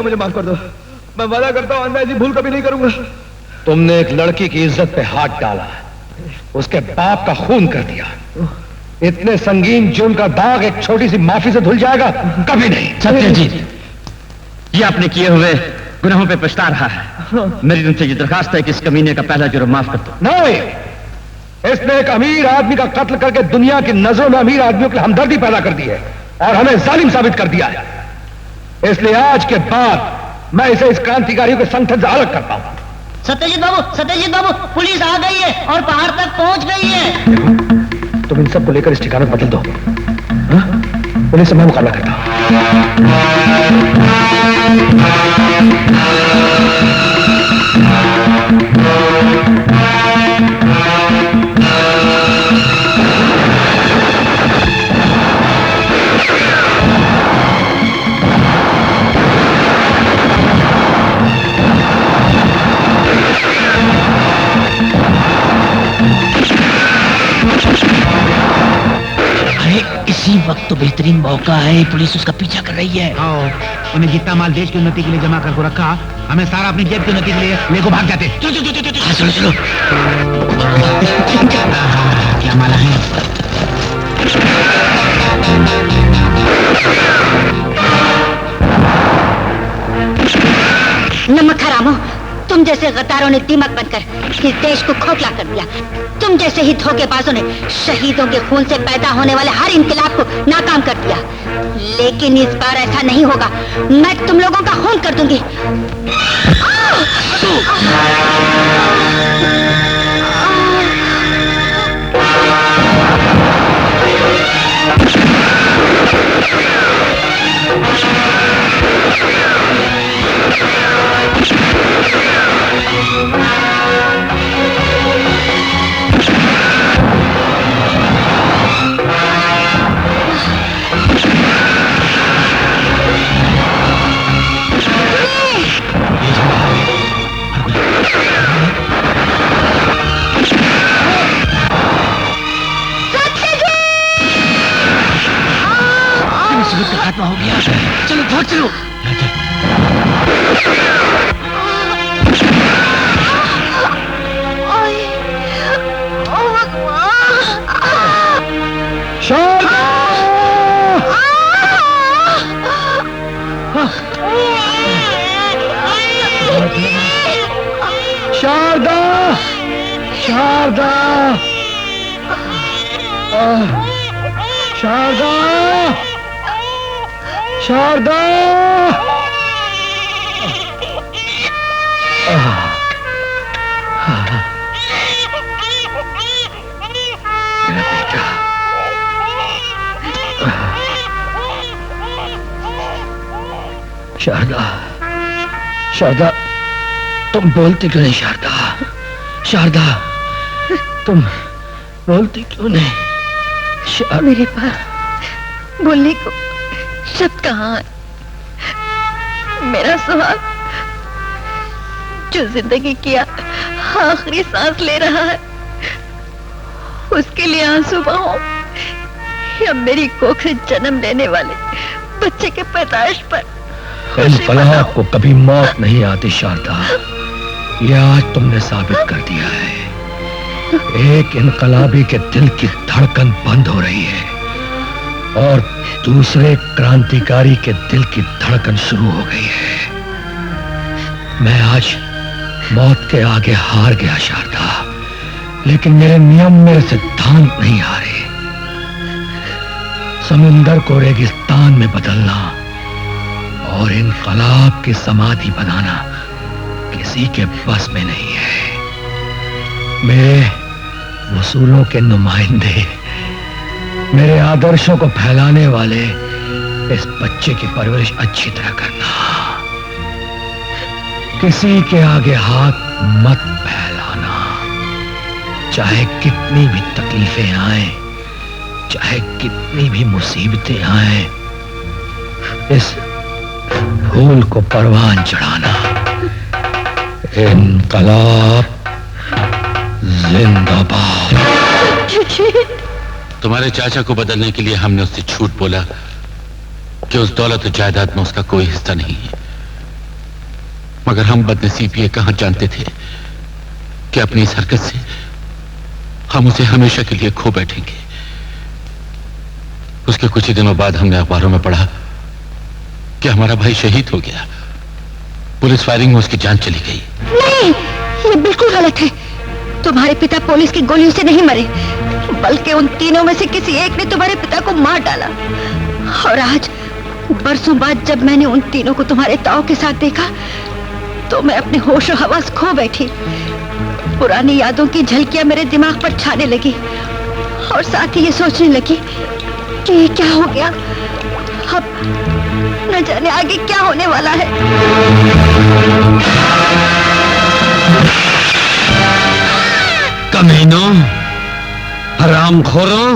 मुझे माफ कर दो। मैं वादा करता हूँ आइंदा ऐसी भूल कभी नहीं करूंगा। तुमने एक लड़की की इज्जत पे हाथ डाला, उसके बाप का खून कर दिया। इतने संगीन जुर्म का दाग एक छोटी सी माफी से धुल जाएगा? कभी नहीं। सत्यजीत, ये आपने किए हुए गुनाहों पे पछता रहा है। मेरी तुमसे ये दरखास्त है कि इस कमीने का पहला जुर्म माफ कर दो। नहीं, इसने एक अमीर आदमी का कत्ल करके दुनिया की नजरों में अमीर आदमियों के लिए हमदर्दी पैदा कर दी है और हमें जालिम साबित कर दिया है। इसलिए आज के बाद मैं इसे इस क्रांतिकारियों के संगठन से अलग करता हूं। सत्यजीत बाबू, पुलिस आ गई है और पहाड़ तक पहुंच गई है। तुम इन सबको लेकर इस ठिकाने बदल दो। पुलिस से मैं मुकाबला करता हूं। इसी वक्त तो बेहतरीन मौका है, पुलिस उसका पीछा कर रही है। उन्हें जितना माल देश की उन्नति के लिए जमा करके रखा, हमें सारा अपनी जेब की उन्नति के लिए लेको भाग जाते। चलो। क्या माला है? नमक हरामो, तुम जैसे गद्दारों ने दीमक बनकर इस देश को खोखला कर दिया। तुम जैसे ही धोखेबाजों ने शहीदों के खून से पैदा होने वाले हर इंकलाब को नाकाम कर दिया। लेकिन इस बार ऐसा नहीं होगा। मैं तुम लोगों का खून कर दूंगी। खात्मा हो गया। चलो भाग चलो। शारदा, शारदा, शारदा, शारदा, मेरा बेटा। शारदा, शारदा, तुम बोलती क्यों नहीं? शारदा, शारदा, तुम बोलती क्यों नहीं? मेरे पास बोलने को शब्द कहाँ है? मेरा सुहाग जो जिंदगी की आखिरी सांस ले रहा है, उसके लिए आंसू बहाऊं या मेरी कोख से जन्म लेने वाले बच्चे के पैदाइश पर इनकलाब को कभी मौत नहीं आती शारदा, ये आज तुमने साबित कर दिया है। एक इनकलाबी के दिल की धड़कन बंद हो रही है और दूसरे क्रांतिकारी के दिल की धड़कन शुरू हो गई है। मैं आज मौत के आगे हार गया शारदा, लेकिन मेरे नियम, मेरे सिद्धांत नहीं हारे। समुंदर को रेगिस्तान में बदलना और इनकलाब की समाधि बनाना किसी के बस में नहीं है। मेरे वसूलों के नुमाइंदे, मेरे आदर्शों को फैलाने वाले इस बच्चे की परवरिश अच्छी तरह करना। किसी के आगे हाथ मत फैलाना, चाहे कितनी भी तकलीफें आए, चाहे कितनी भी मुसीबतें आए। इस फूल को परवान चढ़ाना। इनकलाब जिंदाबाद। तुम्हारे चाचा को बदलने के लिए हमने उससे झूठ बोला कि उस दौलत और जायदाद में उसका कोई हिस्सा नहीं है। मगर हम बदनसीब ये कहां जानते थे कि अपनी इस हरकत से हम उसे हमेशा के लिए खो बैठेंगे। उसके कुछ ही दिनों बाद हमने अखबारों में पढ़ा कि हमारा भाई शहीद हो गया। पुलिस फायरिंग में उसकी जान चली गई। नहीं, ये बिल्कुल गलत है। तुम्हारे पिता पुलिस की गोलियों से नहीं मरे, बल्कि उन तीनों में से किसी एक ने तुम्हारे पिता को मार डाला। और आज बरसों बाद जब मैंने उन तीनों को तुम्हारे ताऊ के साथ देखा तो मैं अपने होश और हवास खो बैठी। पुरानी यादों की झलकियां मेरे दिमाग पर छाने लगी और साथ ही ये सोचने लगी कि ये क्या हो गया। अब न जाने आगे क्या होने वाला है। कमीनों, हरामखोरों,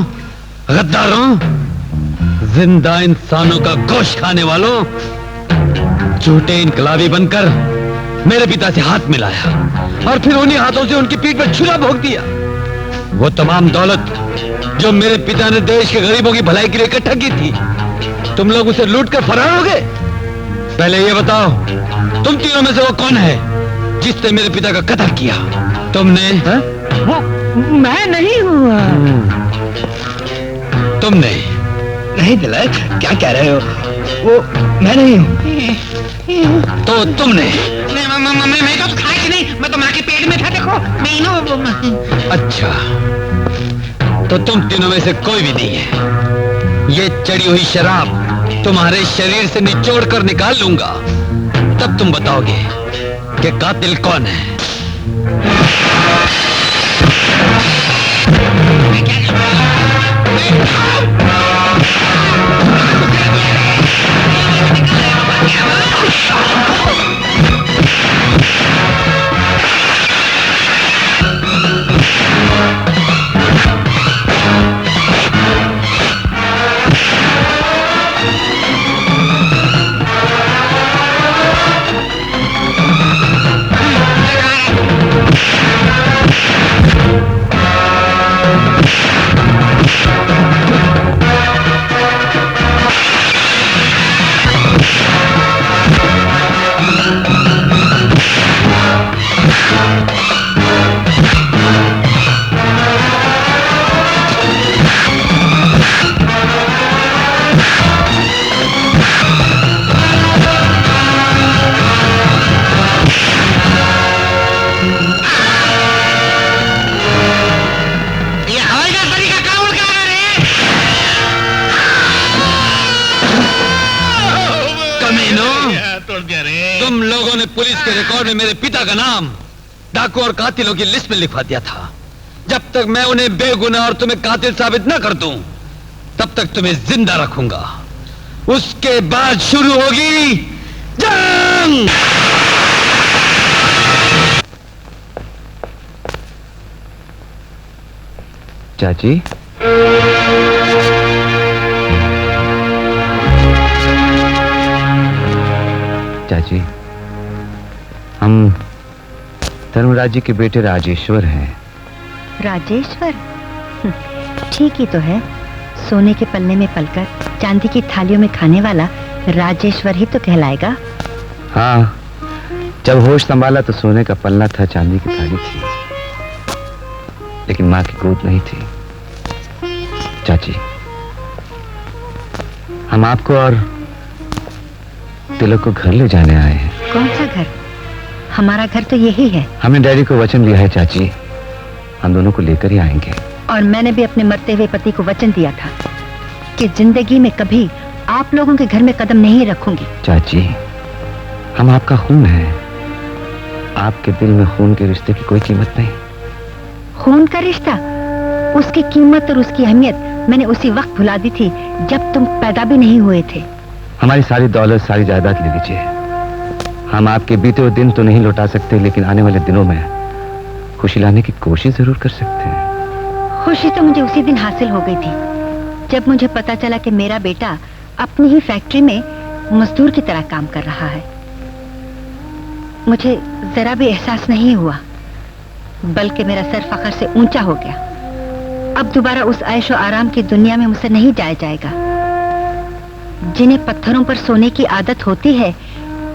गद्दारों, जिंदा इंसानों का गोश्त खाने वालों, झूठे इनकलाबी बनकर मेरे पिता से हाथ मिलाया और फिर उन्हीं हाथों से उनकी पीठ पर छुरा भोंक दिया। वो तमाम दौलत जो मेरे पिता ने देश के गरीबों की भलाई के लिए इकट्ठा की थी, तुम लोग उसे लूट कर फरार हो गए। पहले ये बताओ, तुम तीनों में से वो कौन है जिसने मेरे पिता का कत्ल किया? तुमने? वो मैं नहीं हुआ। तुमने? नहीं तिलक, क्या कह रहे हो? वो मैं नहीं हूँ। तो तुमने? मैं तो खाया नहीं, मैं तो माँ के पेट में था। देखो मैं अच्छा, तो तुम तीनों में से कोई भी नहीं है। ये चढ़ी हुई शराब तुम्हारे शरीर से निचोड़ कर निकाल लूंगा, तब तुम बताओगे कि कातिल कौन है। तुम लोगों ने पुलिस के रिकॉर्ड में मेरे पिता का नाम डाकू और कातिलों की लिस्ट में लिखवा दिया था। जब तक मैं उन्हें बेगुनाह और तुम्हें कातिल साबित न कर दूं, तब तक तुम्हें जिंदा रखूंगा। उसके बाद शुरू होगी जंग। चाची, चाची, हम धर्मराज जी के बेटे राजेश्वर हैं। राजेश्वर? ठीक ही तो है। सोने के पल्ले में पलकर चांदी की थालियों में खाने वाला राजेश्वर ही तो कहलाएगा। हाँ, जब होश संभाला तो सोने का पल्ला था, चांदी की थाली थी, लेकिन माँ की गोद नहीं थी। चाची, हम आपको और तिलक को घर ले जाने आए हैं। कौन सा घर? हमारा घर तो यही है। हमने डैडी को वचन दिया है चाची, हम दोनों को लेकर ही आएंगे। और मैंने भी अपने मरते हुए पति को वचन दिया था कि जिंदगी में कभी आप लोगों के घर में कदम नहीं रखूंगी। चाची, हम आपका खून है, आपके दिल में खून के रिश्ते की कोई कीमत नहीं। खून का रिश्ता? उसकी कीमत और उसकी अहमियत मैंने उसी वक्त भुला दी थी जब तुम पैदा भी नहीं हुए थे। हमारी सारी दौलत, सारी जायदाद ले लीजिए। हम आपके बीते हुए दिन तो नहीं लौटा सकते, लेकिन आने वाले दिनों में खुशी लाने की कोशिश जरूर कर सकते हैं। खुशी तो मुझे उसी दिन हासिल हो गई थी जब मुझे पता चला कि मेरा बेटा अपनी ही फैक्ट्री में मजदूर की तरह काम कर रहा है। मुझे जरा भी एहसास नहीं हुआ, बल्कि मेरा सर फख्र से ऊंचा हो गया। अब दोबारा उस ऐशो आराम की दुनिया में मुझसे नहीं जाया जाएगा। जिन्हें पत्थरों पर सोने की आदत होती है,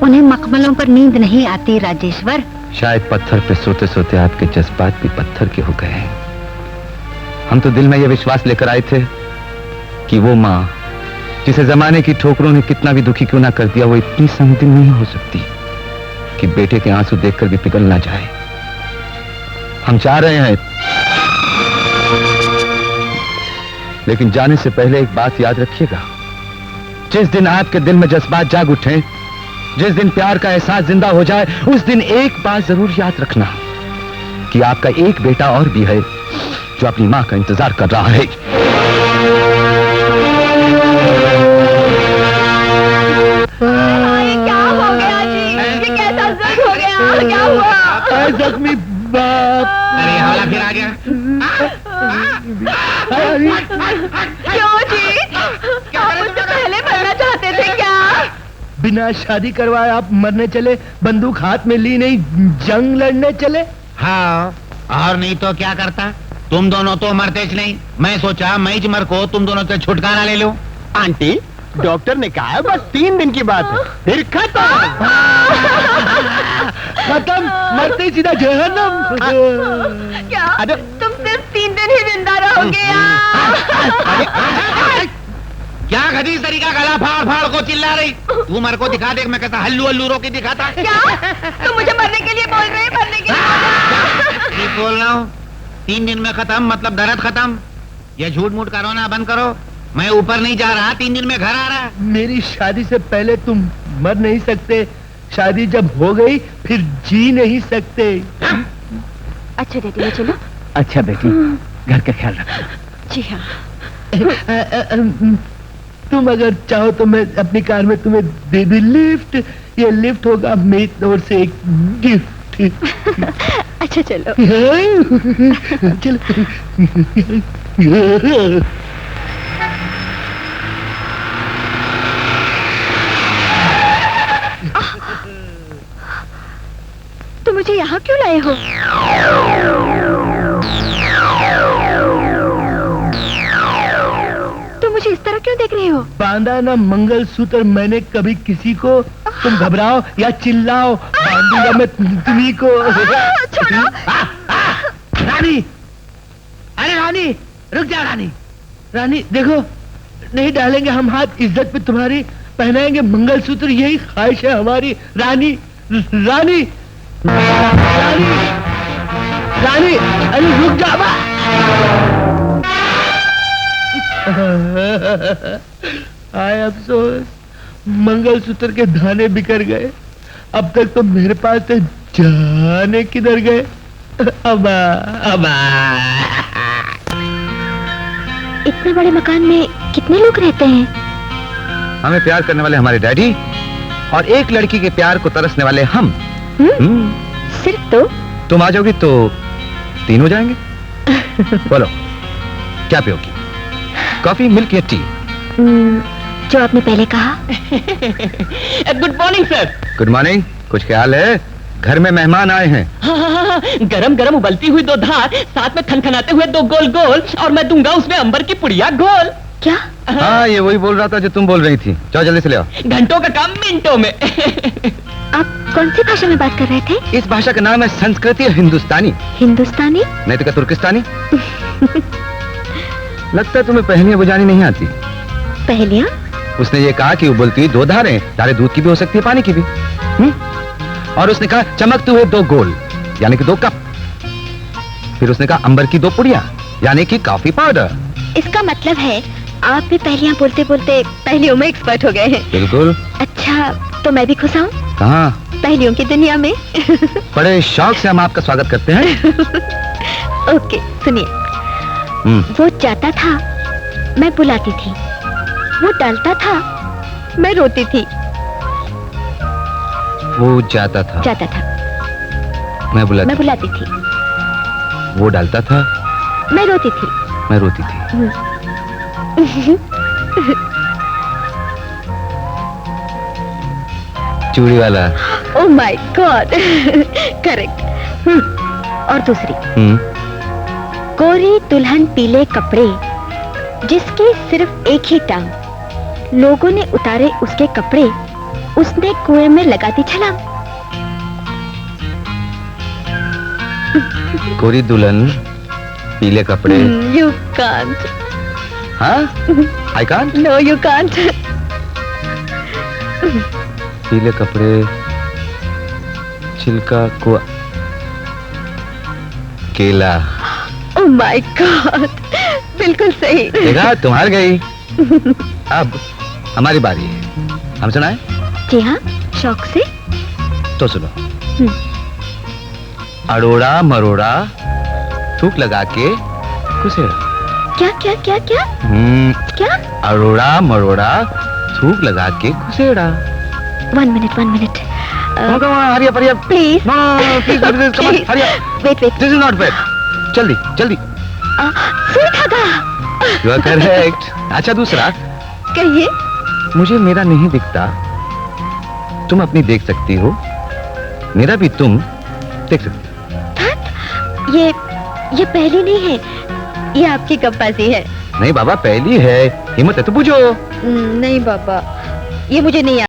उन्हें मखमलों पर नींद नहीं आती राजेश्वर। शायद पत्थर पे सोते सोते आपके जज्बात भी पत्थर के हो गए हैं। हम तो दिल में यह विश्वास लेकर आए थे कि वो माँ जिसे जमाने की ठोकरों ने कितना भी दुखी क्यों ना कर दिया, वो इतनी संगीन नहीं हो सकती कि बेटे के आंसू देखकर भी पिघल ना जाए। हम चाह रहे हैं, लेकिन जाने से पहले एक बात याद रखिएगा। जिस दिन आपके दिल में जज्बात जाग उठे, जिस दिन प्यार का एहसास जिंदा हो जाए, उस दिन एक बात जरूर याद रखना कि आपका एक बेटा और भी है जो अपनी मां का इंतजार कर रहा है। क्या हो गया जी? ये कैसा जख्म हो गया? क्या हुआ? जख्मी बाप। अरे हवाला फिर आ गया। क्यों जी? आप मुझसे पहले मरना चाहते थे क्या? बिना शादी करवाए आप मरने चले, बंदूक हाथ में ली नहीं, जंग लड़ने चले। हाँ, और नहीं तो क्या करता? तुम दोनों तो मरते ज नहीं। मैं सोचा मैं ज मर को तुम दोनों से छुटकारा ले लो। आंटी, डॉक्टर ने कहा है बस 3 दिन की बात है, फिर खत्म। खत्म, मरते सीधा जहन्नम। क्या तुम सिर्फ 3 दिन ही जिंदा रहोगे? क्या खदीज तरीका गला फाड़ फाड़ को चिल्ला रही? तू मर को दिखा दे, मैं कहता हल्लू हल्लू रो के दिखाता। क्या तुम मुझे मरने के लिए बोल रहे हैं? मरने के लिए ठीक बोल रहा हूँ। 3 दिन में खत्म मतलब दर्द खत्म। ये झूठ मूठ करो ना, बंद करो। मैं ऊपर नहीं जा रहा, 3 दिन में घर आ रहा। मेरी शादी से पहले तुम मर नहीं सकते, शादी जब हो गई फिर जी नहीं सकते। अच्छा डैडी, ले चलो। अच्छा बेटी, घर का ख्याल रखना। जी हाँ। तुम अगर चाहो तो मैं अपनी कार में तुम्हें दे दूं लिफ्ट। ये लिफ्ट होगा मेरी ओर से एक गिफ्ट। अच्छा चलो। चलो। तुम मुझे यहाँ क्यों लाए हो? तुम मुझे इस तरह क्यों देख रहे हो? बांधा ना मंगलसूत्र मैंने कभी किसी को। तुम घबराओ या चिल्लाओ, बांधूंगा मैं तुम्ही को। छोड़ो। रानी, अरे रानी, रुक जा रानी। रानी देखो, नहीं डालेंगे हम हाथ इज्जत पे तुम्हारी, पहनाएंगे मंगलसूत्र, यही ख्वाहिश है हमारी। रानी, रानी, रानी, रानी, अरे रुक जा। आए अफसोस, मंगलसूत्र के दाने बिखर गए। अब तक तो मेरे पास थे, जाने किधर गए? अबा अबा। इतने बड़े मकान में कितने लोग रहते हैं? हमें प्यार करने वाले हमारे डैडी और एक लड़की के प्यार को तरसने वाले हम। सिर्फ तो? तुम आ जाओगी तो 3 हो जाएंगे। बोलो क्या पियोगी, कॉफी, मिल्क या टी? जो आपने पहले कहा। Good morning sir. Good morning. कुछ ख्याल है? घर में मेहमान आए हैं। हाँ, गरम गरम उबलती हुई 2 धार, साथ में खनखनाते हुए 2 गोल गोल, और मैं दूंगा उसमें अंबर की पुड़िया गोल। क्या? हाँ, ये वही बोल रहा था जो तुम बोल रही थी। जाओ जल्दी से ले आओ। घंटों का काम मिनटों में। आप कौन सी भाषा में बात कर रहे थे? इस भाषा का नाम है संस्कृति हिंदुस्तानी। हिंदुस्तानी? नहीं तो क्या तुर्किस्तानी? लगता है तुम्हें पहेलियां बुझानी नहीं आती। पहेलियां? उसने ये कहा कि उबलती हुई 2 धारें, धारें दूध की भी हो सकती है, पानी की भी। और उसने कहा चमकते हुए 2 गोल, यानी कि 2 कप। फिर उसने कहा अंबर की 2 पुड़िया, यानी कि कॉफी पाउडर। इसका मतलब है आप भी पहेलियां बोलते बोलते पहेलियों में एक्सपर्ट हो गए हैं। बिल्कुल। अच्छा, तो मैं भी खुश हूँ कहाँ? पहेलियों की दुनिया में। बड़े शौक से हम आपका स्वागत करते हैं। ओके, सुनिए। वो जाता था, मैं बुलाती थी। वो डालता था, मैं रोती थी। वो जाता था, मैं बुलाती थी। वो डालता था, मैं रोती थी। चूड़ी वाला। Oh my God, correct. और दूसरी, गोरी दुल्हन पीले कपड़े, जिसकी सिर्फ एक ही टांग, लोगों ने उतारे उसके कपड़े, उसने कुएं में लगा दी छलांग। गोरी दुल्हन, पीले कपड़े। You can't. हाँ, I can't. No you can't. पीले कपड़े, छिलका कुआ, केला। ओह माय गॉड, बिल्कुल सही। देखा, तुम हार गई। अब हमारी बारी है, हम सुनाएं? जी हाँ, शौक से। तो सुनो। अरोड़ा मरोड़ा थूक लगा के कुसेड़ा। क्या क्या क्या क्या क्या? अरोड़ा मरोड़ा थूक लगा के कुसेड़ा। 1 minute 1 minute. Hurry up, hurry up. Please. No, please, come on, hurry up. Wait wait. This is not fair. जल्दी जल्दी। सुई धागा। You are correct. अच्छा, दूसरा। कहिए। मुझे मेरा नहीं दिखता, तुम अपनी देख सकती हो, मेरा भी तुम देख सकती हो। ये पहली नहीं है, ये आपकी गप्पाजी है। नहीं बाबा, पहली है। हिम्मत है तो पूछो। नहीं बाबा, ये मुझे नहीं